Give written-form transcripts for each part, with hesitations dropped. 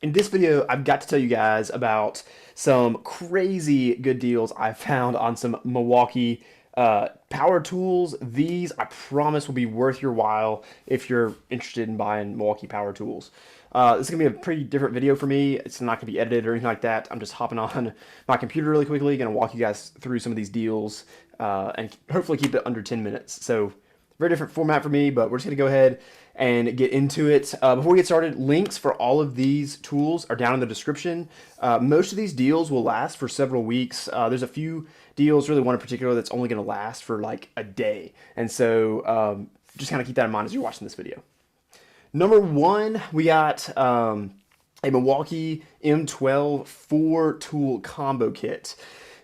In this video, I've got to tell you guys about some crazy good deals I found on some Milwaukee power tools. These, I promise, will be worth your while if you're interested in buying Milwaukee power tools. This is going to be a pretty different video for me. It's not going to be edited or anything like that. I'm just hopping on my computer really quickly, going to walk you guys through some of these deals and hopefully keep it under 10 minutes. So very different format for me, but we're just going to go ahead and get into it. Before we get started, links for all of these tools are down in the description. Most of these deals will last for several weeks. There's a few deals, really one in particular, that's only going to last for like a day. And so just kind of keep that in mind as you're watching this video. Number one, we got a Milwaukee M12 4-tool combo kit.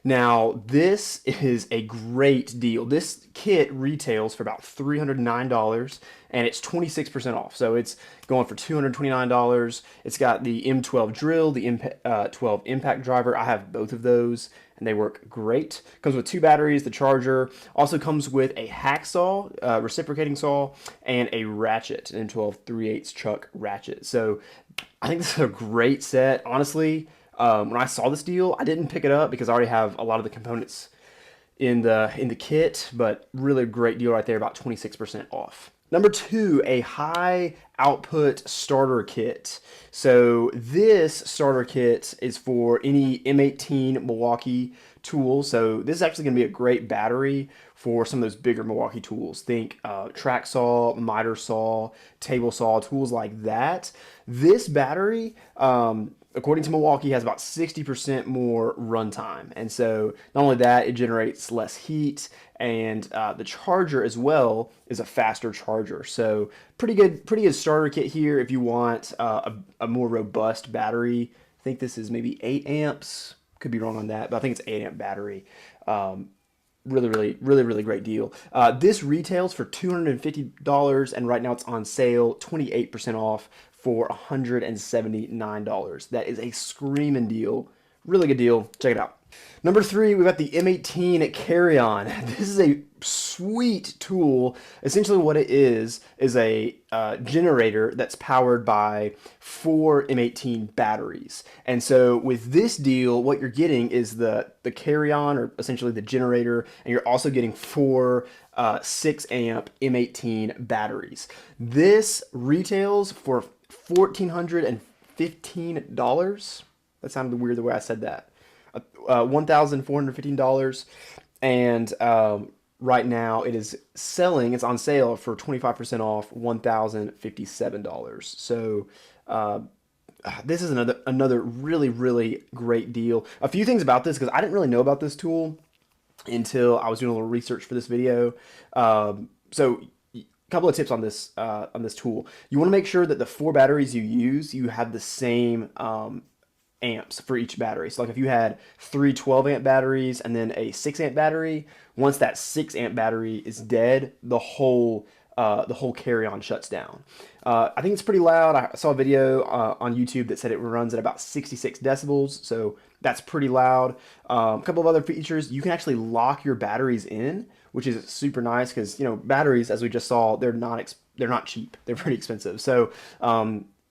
Now, this is a great deal. This kit retails for about $309 and it's 26% off. So it's going for $229. It's got the M12 drill, the M12 impact driver. I have both of those and they work great. Comes with 2 batteries, the charger. Also comes with a hacksaw, reciprocating saw, and a ratchet, an M12 3/8 chuck ratchet. So I think this is a great set. Honestly, when I saw this deal, I didn't pick it up because I already have a lot of the components in the kit, but really great deal right there, about 26% off. Number two, a high output starter kit. So this starter kit is for any M18 Milwaukee tools. So this is actually going to be a great battery for some of those bigger Milwaukee tools. Think track saw, miter saw, table saw, tools like that. This battery, according to Milwaukee, has about 60% more runtime. And so not only that, it generates less heat, and the charger as well is a faster charger. So pretty good starter kit here if you want a more robust battery. I think this is maybe 8 amps. Could be wrong on that, but I think it's 8 amp battery. Really great deal. This retails for $250, and right now it's on sale, 28% off for $179. That is a screaming deal. Really good deal. Check it out. Number three, we've got the M18 Carryon. This is a sweet tool. Essentially what it is a generator that's powered by 4 M18 batteries. And so with this deal, what you're getting is the Carryon, or essentially the generator, and you're also getting 4 6 amp M18 batteries. This retails for $1,415. That sounded weird the way I said that. $1,415, and right now it is selling. It's on sale for 25% off, $1,057. So this is another really great deal. A few things about this, because I didn't really know about this tool until I was doing a little research for this video. So a couple of tips on this tool. You want to make sure that the 4 batteries you use, you have the same amps for each battery. So like if you had 3 12 amp batteries and then a 6 amp battery, once that 6 amp battery is dead, the whole Carryon shuts down. I think it's pretty loud. I saw a video on YouTube that said it runs at about 66 decibels, so that's pretty loud. A couple of other features: you can actually lock your batteries in, which is super nice because, you know, batteries, as we just saw, they're not cheap. They're pretty expensive. So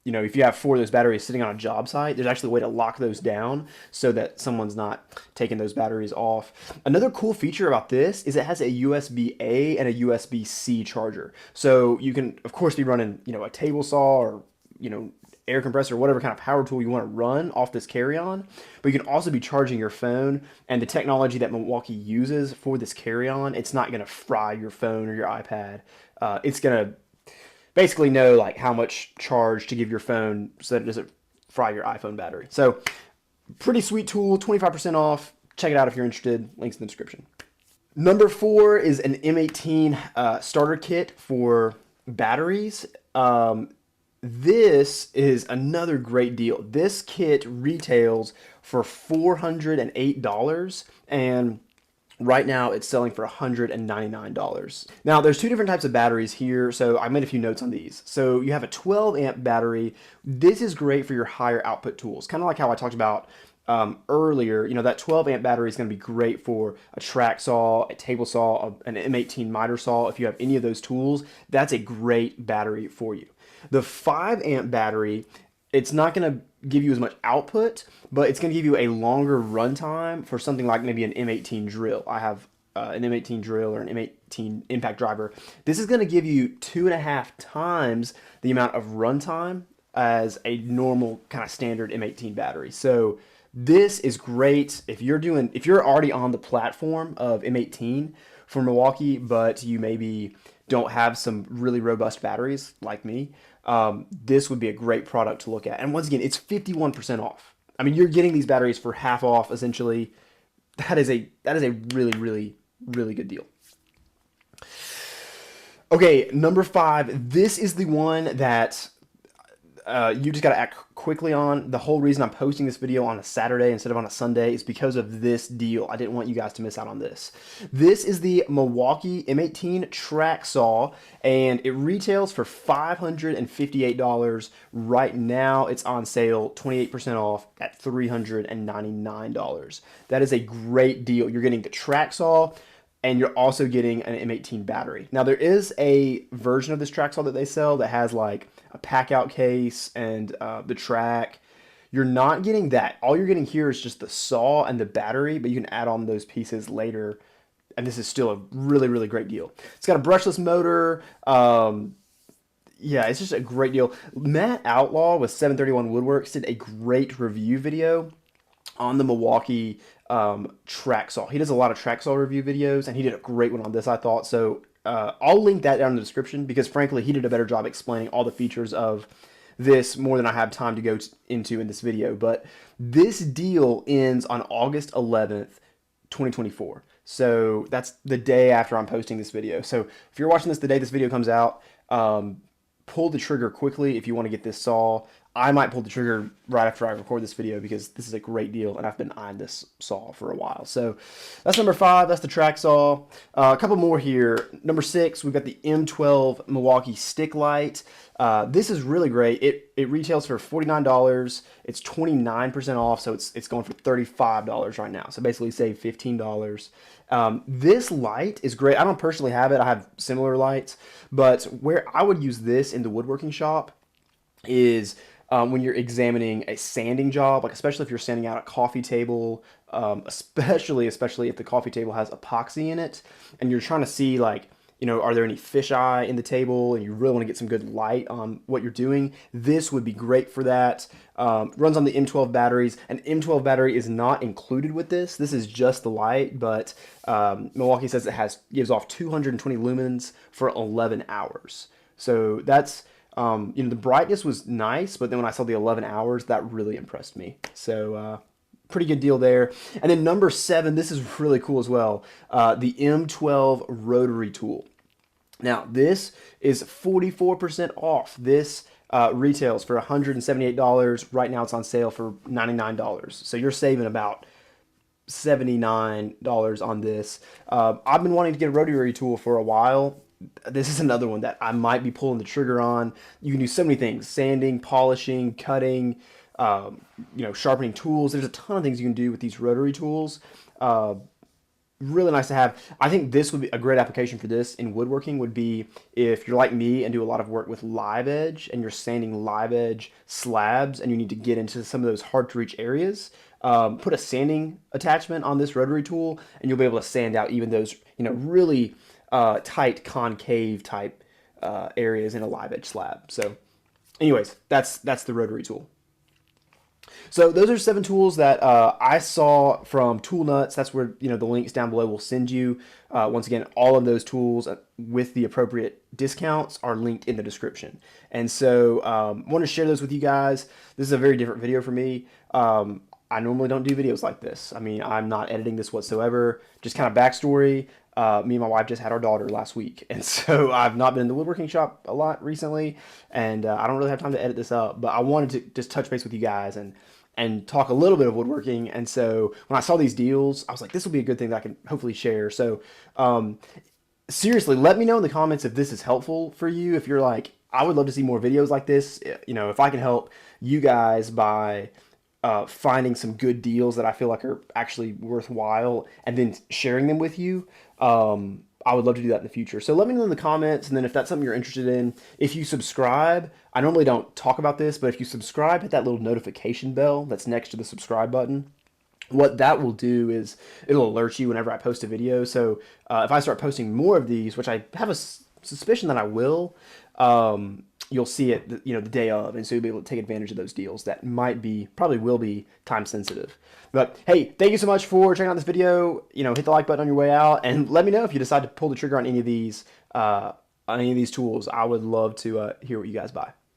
you know, if you have 4 of those batteries sitting on a job site, there's actually a way to lock those down so that someone's not taking those batteries off. Another cool feature about this is it has a USB-A and a USB-C charger. So you can, of course, be running, you know, a table saw or, you know, air compressor, whatever kind of power tool you want to run off this Carryon, but you can also be charging your phone. And the technology that Milwaukee uses for this Carryon, it's not going to fry your phone or your iPad. It's going to basically know like how much charge to give your phone so that it doesn't fry your iPhone battery. So pretty sweet tool, 25% off. Check it out if you're interested. Links in the description. Number 4 is an M18 starter kit for batteries. This is another great deal. This kit retails for $408, and right now it's selling for $199. Now there's 2 different types of batteries here, so I made a few notes on these. So you have a 12 amp battery. This is great for your higher output tools, kind of like how I talked about earlier. You know, that 12 amp battery is going to be great for a track saw, a table saw, an M18 miter saw. If you have any of those tools, that's a great battery for you. The 5 amp battery it's not going to give you as much output, but it's going to give you a longer runtime for something like maybe an M18 drill. I have an M18 drill or an M18 impact driver. This is going to give you 2.5 times the amount of runtime as a normal kind of standard M18 battery. So this is great if you're already on the platform of M18 for Milwaukee, but you maybe don't have some really robust batteries like me. This would be a great product to look at. And once again, it's 51% off. I mean, you're getting these batteries for half off essentially. That is a really good deal. Okay, number 5. This is the one that you just got to act quickly on. The whole reason I'm posting this video on a Saturday instead of on a Sunday is because of this deal. I didn't want you guys to miss out on this. This is the Milwaukee M18 Track Saw, and it retails for $558. Right now, it's on sale, 28% off at $399. That is a great deal. You're getting the track saw, and you're also getting an M18 battery. Now, there is a version of this track saw that they sell that has like a pack out case and the track. You're not getting that. All you're getting here is just the saw and the battery, but you can add on those pieces later. And this is still a really great deal. It's got a brushless motor. Yeah, it's just a great deal. Matt Outlaw with 731 Woodworks did a great review video on the Milwaukee track saw. He does a lot of track saw review videos, and he did a great one on this, I thought. So I'll link that down in the description because, frankly, he did a better job explaining all the features of this more than I have time to go into in this video. But this deal ends on August 11th, 2024. So that's the day after I'm posting this video. So if you're watching this the day this video comes out, pull the trigger quickly if you want to get this saw. I might pull the trigger right after I record this video because this is a great deal and I've been eyeing this saw for a while. So that's number 5. That's the track saw. A couple more here. Number 6, we've got the M12 Milwaukee Stick Light. This is really great. It retails for $49. It's 29% off, so it's going for $35 right now. So basically save $15. This light is great. I don't personally have it. I have similar lights, but where I would use this in the woodworking shop is when you're examining a sanding job, like especially if you're sanding out a coffee table, especially if the coffee table has epoxy in it, and you're trying to see like, you know, are there any fisheye in the table, and you really want to get some good light on what you're doing. This would be great for that. Runs on the M12 batteries. An M12 battery is not included with this. This is just the light, but Milwaukee says it gives off 220 lumens for 11 hours. So that's you know, the brightness was nice, but then when I saw the 11 hours, that really impressed me. So pretty good deal there. And then number 7, this is really cool as well. The M12 Rotary Tool. Now, this is 44% off. This retails for $178. Right now, it's on sale for $99. So you're saving about $79 on this. I've been wanting to get a rotary tool for a while. This is another one that I might be pulling the trigger on. You can do so many things: sanding, polishing, cutting, you know, sharpening tools. There's a ton of things you can do with these rotary tools. Really nice to have. I think this would be a great application for this in woodworking would be if you're like me and do a lot of work with live edge and you're sanding live edge slabs and you need to get into some of those hard to reach areas. Put a sanding attachment on this rotary tool and you'll be able to sand out even those, you know, really tight concave type areas in a live edge slab. So anyways, that's the rotary tool. So those are 7 tools that I saw from Tool Nuts. That's where, you know, the links down below will send you. Once again, all of those tools with the appropriate discounts are linked in the description. And so want to share those with you guys. This is a very different video for me. I normally don't do videos like this. I mean, I'm not editing this whatsoever. Just kind of backstory. Me and my wife just had our daughter last week, and so I've not been in the woodworking shop a lot recently, and I don't really have time to edit this up, but I wanted to just touch base with you guys and talk a little bit of woodworking. And so when I saw these deals, I was like, this will be a good thing that I can hopefully share. So seriously, let me know in the comments if this is helpful for you. If you're like, I would love to see more videos like this, you know, if I can help you guys by finding some good deals that I feel like are actually worthwhile and then sharing them with you. I would love to do that in the future. So let me know in the comments, and then if that's something you're interested in, if you subscribe, I normally don't talk about this, but if you subscribe, hit that little notification bell that's next to the subscribe button. What that will do is it'll alert you whenever I post a video. So if I start posting more of these, which I have a suspicion that I will, you'll see it, the day of, and so you'll be able to take advantage of those deals that probably will be time sensitive. But hey, thank you so much for checking out this video. Hit the like button on your way out, and let me know if you decide to pull the trigger on any of these tools. I would love to hear what you guys buy.